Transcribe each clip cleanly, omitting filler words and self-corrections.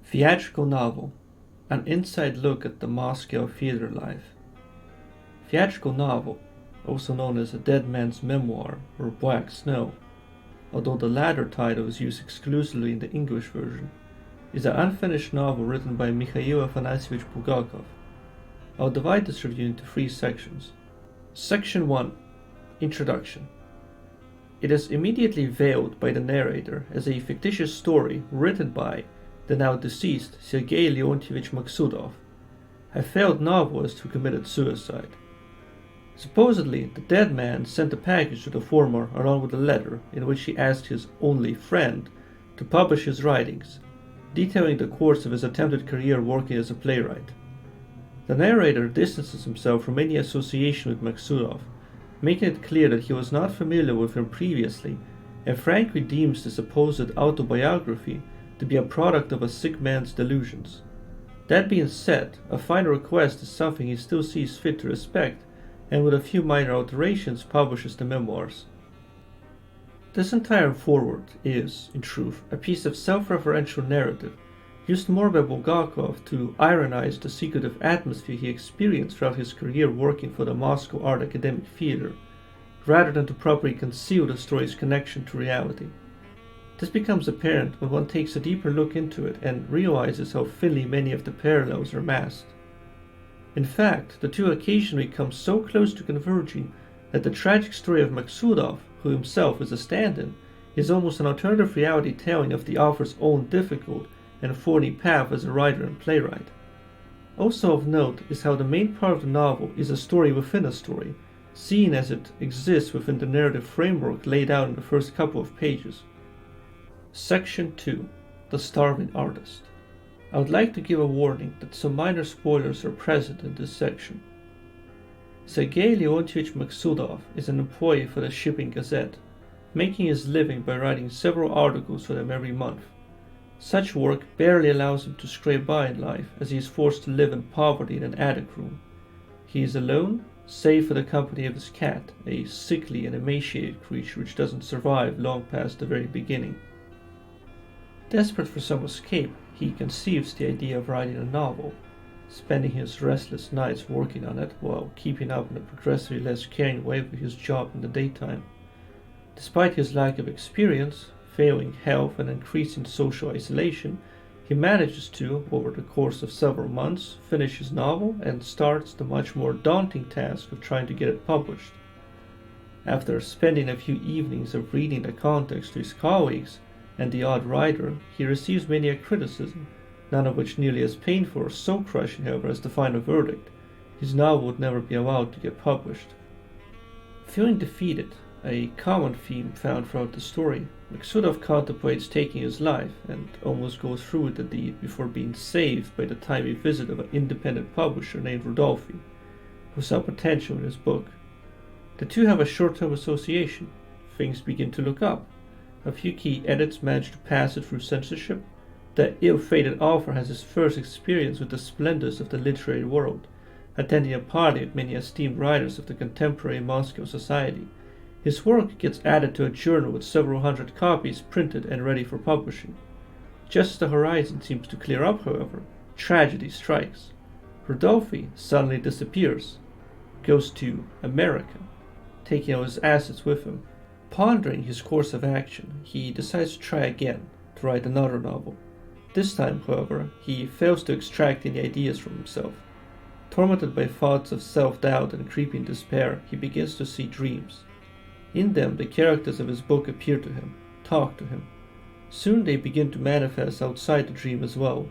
Theatrical novel, an inside look at the Moscow theater life. Theatrical novel, also known as A Dead Man's Memoir or Black Snow, although the latter title is used exclusively in the English version, is an unfinished novel written by Mikhail Afanasyevich Bulgakov. I'll divide this review into 3 sections. Section 1. Introduction. It is immediately veiled by the narrator as a fictitious story written by the now deceased Sergei Leontievich Maksudov, a failed novelist who committed suicide. Supposedly, the dead man sent a package to the former along with a letter in which he asked his only friend to publish his writings, detailing the course of his attempted career working as a playwright. The narrator distances himself from any association with Maksudov, making it clear that he was not familiar with him previously, and frankly deems the supposed autobiography to be a product of a sick man's delusions. That being said, a final request is something he still sees fit to respect, and with a few minor alterations publishes the memoirs. This entire foreword is, in truth, a piece of self-referential narrative, used more by Bulgakov to ironize the secretive atmosphere he experienced throughout his career working for the Moscow Art Academic Theater, rather than to properly conceal the story's connection to reality. This becomes apparent when one takes a deeper look into it and realizes how thinly many of the parallels are masked. In fact, the two occasionally come so close to converging that the tragic story of Maksudov, who himself is a stand-in, is almost an alternative reality telling of the author's own difficult and thorny path as a writer and playwright. Also of note is how the main part of the novel is a story within a story, seen as it exists within the narrative framework laid out in the first couple of pages. Section 2. The Starving Artist. I would like to give a warning that some minor spoilers are present in this section. Sergei Leontievich Maksudov is an employee for the Shipping Gazette, making his living by writing several articles for them every month. Such work barely allows him to scrape by in life, as he is forced to live in poverty in an attic room. He is alone, save for the company of his cat, a sickly and emaciated creature which doesn't survive long past the very beginning. Desperate for some escape, he conceives the idea of writing a novel, spending his restless nights working on it while keeping up in a progressively less caring way with his job in the daytime. Despite his lack of experience, failing health and increasing social isolation, he manages to, over the course of several months, finish his novel and starts the much more daunting task of trying to get it published. After spending a few evenings of reading the context to his colleagues and the odd writer, he receives many a criticism, none of which nearly as painful or soul crushing, however, as the final verdict. His novel would never be allowed to get published. Feeling defeated, a common theme found throughout the story, Maksudov contemplates taking his life and almost goes through with the deed before being saved by the timely visit of an independent publisher named Rudolphy, who saw potential in his book. The two have a short-term association. Things begin to look up. A few key edits manage to pass it through censorship. The ill-fated author has his first experience with the splendors of the literary world, attending a party with many esteemed writers of the contemporary Moscow society. His work gets added to a journal with several hundred copies printed and ready for publishing. Just as the horizon seems to clear up, however, tragedy strikes. Rudolphy suddenly disappears, goes to America, taking all his assets with him. Pondering his course of action, he decides to try again, to write another novel. This time, however, he fails to extract any ideas from himself. Tormented by thoughts of self-doubt and creeping despair, he begins to see dreams. In them, the characters of his book appear to him, talk to him. Soon they begin to manifest outside the dream as well,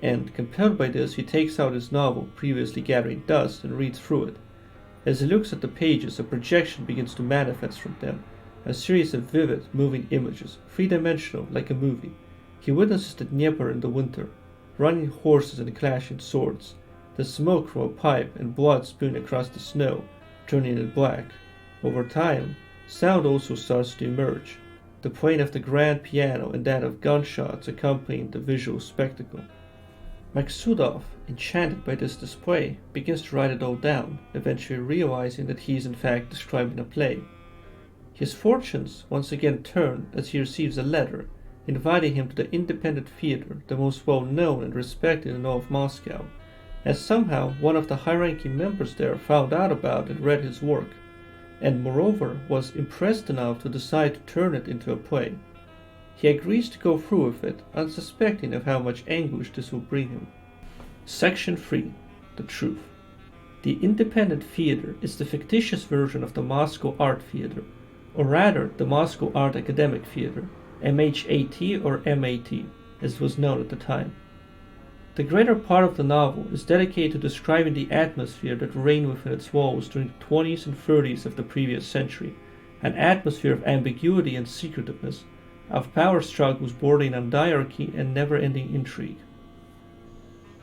and compelled by this, he takes out his novel, previously gathering dust, and reads through it. As he looks at the pages, a projection begins to manifest from them, a series of vivid, moving images, three-dimensional, like a movie. He witnesses the Dnieper in the winter, running horses and clashing swords, the smoke from a pipe and blood spewing across the snow, turning it black. Over time, sound also starts to emerge, the playing of the grand piano and that of gunshots accompanying the visual spectacle. Maksudov, enchanted by this display, begins to write it all down, eventually realizing that he is in fact describing a play. His fortunes once again turn as he receives a letter, inviting him to the independent theater, the most well-known and respected in all of Moscow, as somehow one of the high-ranking members there found out about and read his work, and moreover was impressed enough to decide to turn it into a play. He agrees to go through with it, unsuspecting of how much anguish this will bring him. Section 3. The Truth. The independent theater is the fictitious version of the Moscow Art Theater, or rather the Moscow Art Academic Theater, MHAT or MAT, as it was known at the time. The greater part of the novel is dedicated to describing the atmosphere that reigned within its walls during the 20s and 30s of the previous century, an atmosphere of ambiguity and secretiveness, of power struggles bordering on diarchy and never-ending intrigue.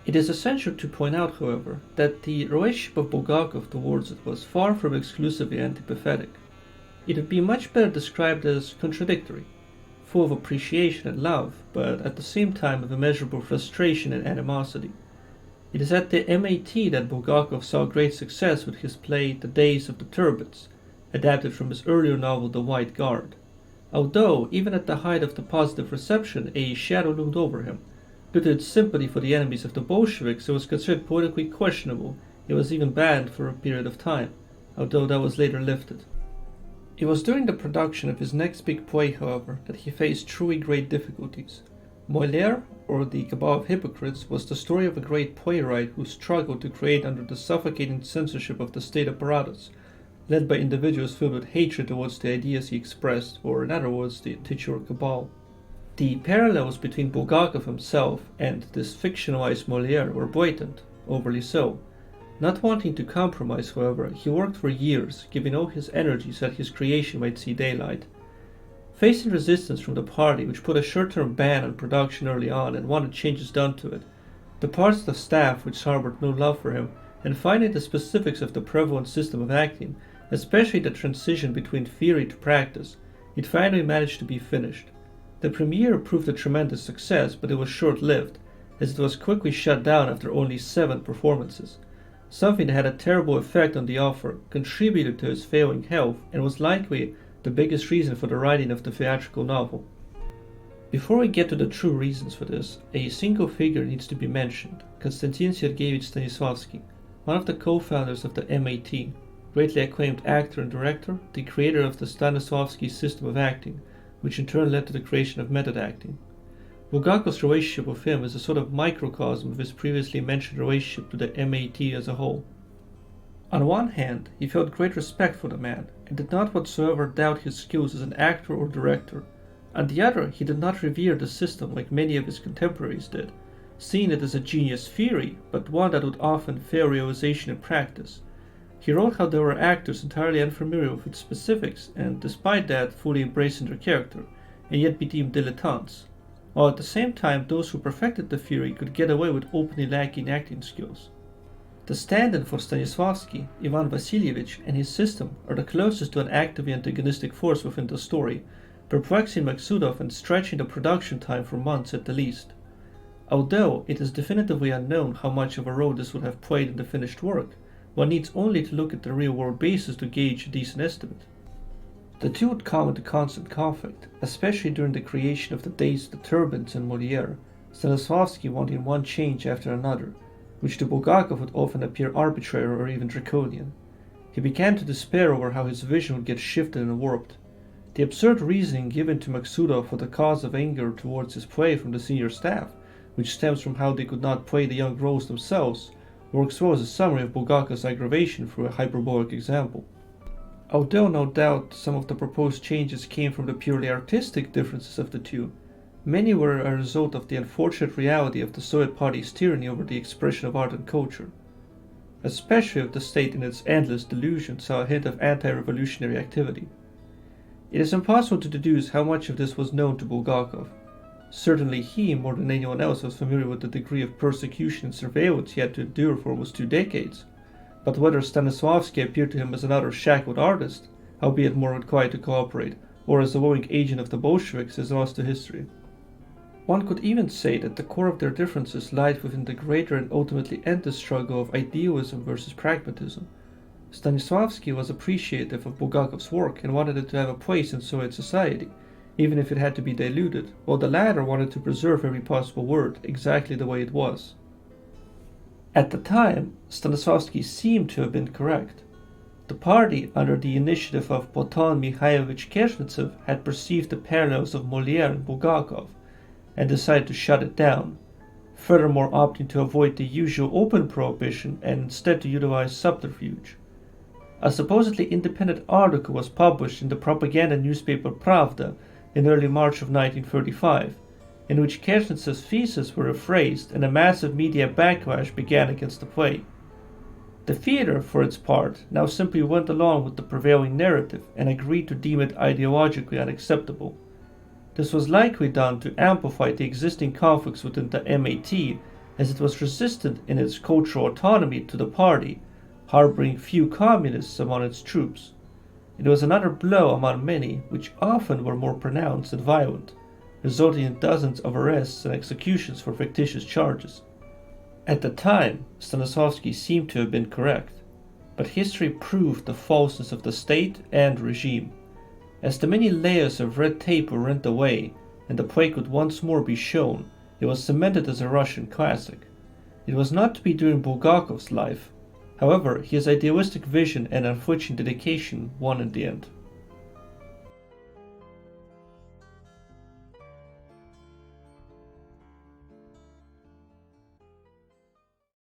It is essential to point out, however, that the relationship of Bulgakov towards it was far from exclusively antipathetic. It would be much better described as contradictory, full of appreciation and love, but at the same time of immeasurable frustration and animosity. It is at the MAT that Bulgakov saw great success with his play The Days of the Turbans, adapted from his earlier novel The White Guard. Although, even at the height of the positive reception, a shadow loomed over him. Due to its sympathy for the enemies of the Bolsheviks, it was considered politically questionable. It was even banned for a period of time, although that was later lifted. It was during the production of his next big play, however, that he faced truly great difficulties. Molière, or The Cabal of Hypocrites, was the story of a great playwright who struggled to create under the suffocating censorship of the state apparatus, led by individuals filled with hatred towards the ideas he expressed, or in other words, the titular cabal. The parallels between Bulgakov himself and this fictionalized Molière were blatant, overly so. Not wanting to compromise, however, he worked for years, giving all his energy so that his creation might see daylight. Facing resistance from the party, which put a short-term ban on production early on and wanted changes done to it, the parts of the staff which harbored no love for him, and finding the specifics of the prevalent system of acting, especially the transition between theory to practice, it finally managed to be finished. The premiere proved a tremendous success, but it was short-lived, as it was quickly shut down after only 7 performances, something that had a terrible effect on the author, contributed to his failing health, and was likely the biggest reason for the writing of the theatrical novel. Before we get to the true reasons for this, a single figure needs to be mentioned, Konstantin Sergeyevich Stanislavski, one of the co-founders of the MAT, greatly acclaimed actor and director, the creator of the Stanislavski system of acting, which in turn led to the creation of method acting. Bulgakov's relationship with him is a sort of microcosm of his previously mentioned relationship to the MAT as a whole. On one hand, he felt great respect for the man, and did not whatsoever doubt his skills as an actor or director. On the other, he did not revere the system like many of his contemporaries did, seeing it as a genius theory, but one that would often fail realization in practice. He wrote how there were actors entirely unfamiliar with its specifics, and despite that fully embracing their character, and yet be deemed dilettantes, while at the same time those who perfected the theory could get away with openly lacking acting skills. The stand-in for Stanislavski, Ivan Vassilievich, and his system are the closest to an actively antagonistic force within the story, perplexing Maksudov and stretching the production time for months at the least. Although it is definitively unknown how much of a role this would have played in the finished work, one needs only to look at the real-world basis to gauge a decent estimate. The two would come into constant conflict, especially during the creation of The Days of the Turbans and Molière, Stanislavski wanting one change after another, which to Bulgakov would often appear arbitrary or even draconian. He began to despair over how his vision would get shifted and warped. The absurd reasoning given to Maksudov for the cause of anger towards his play from the senior staff, which stems from how they could not play the young roles themselves, works well as a summary of Bulgakov's aggravation through a hyperbolic example. Although no doubt some of the proposed changes came from the purely artistic differences of the two, many were a result of the unfortunate reality of the Soviet Party's tyranny over the expression of art and culture. Especially if the state in its endless delusion saw a hint of anti-revolutionary activity. It is impossible to deduce how much of this was known to Bulgakov. Certainly he, more than anyone else, was familiar with the degree of persecution and surveillance he had to endure for almost 2 decades, but whether Stanislavski appeared to him as another shackled artist, albeit more required to cooperate, or as a willing agent of the Bolsheviks is lost to history. One could even say that the core of their differences lied within the greater and ultimately endless struggle of idealism versus pragmatism. Stanislavski was appreciative of Bulgakov's work and wanted it to have a place in Soviet society, even if it had to be diluted, while the latter wanted to preserve every possible word exactly the way it was. At the time, Stanislavski seemed to have been correct. The party, under the initiative of Platon Mikhailovich Keshnetsev, had perceived the parallels of Molière and Bulgakov, and decided to shut it down, furthermore opting to avoid the usual open prohibition and instead to utilize subterfuge. A supposedly independent article was published in the propaganda newspaper Pravda in early March of 1935, in which Keshnetsev's theses were rephrased and a massive media backlash began against the play. The theater, for its part, now simply went along with the prevailing narrative and agreed to deem it ideologically unacceptable. This was likely done to amplify the existing conflicts within the MAT, as it was resistant in its cultural autonomy to the party, harboring few communists among its troops. It was another blow among many, which often were more pronounced and violent, resulting in dozens of arrests and executions for fictitious charges. At the time, Stanislavski seemed to have been correct, but history proved the falseness of the state and regime. As the many layers of red tape were rent away, and the play could once more be shown, it was cemented as a Russian classic. It was not to be during Bulgakov's life. However, his idealistic vision and unflinching dedication won in the end.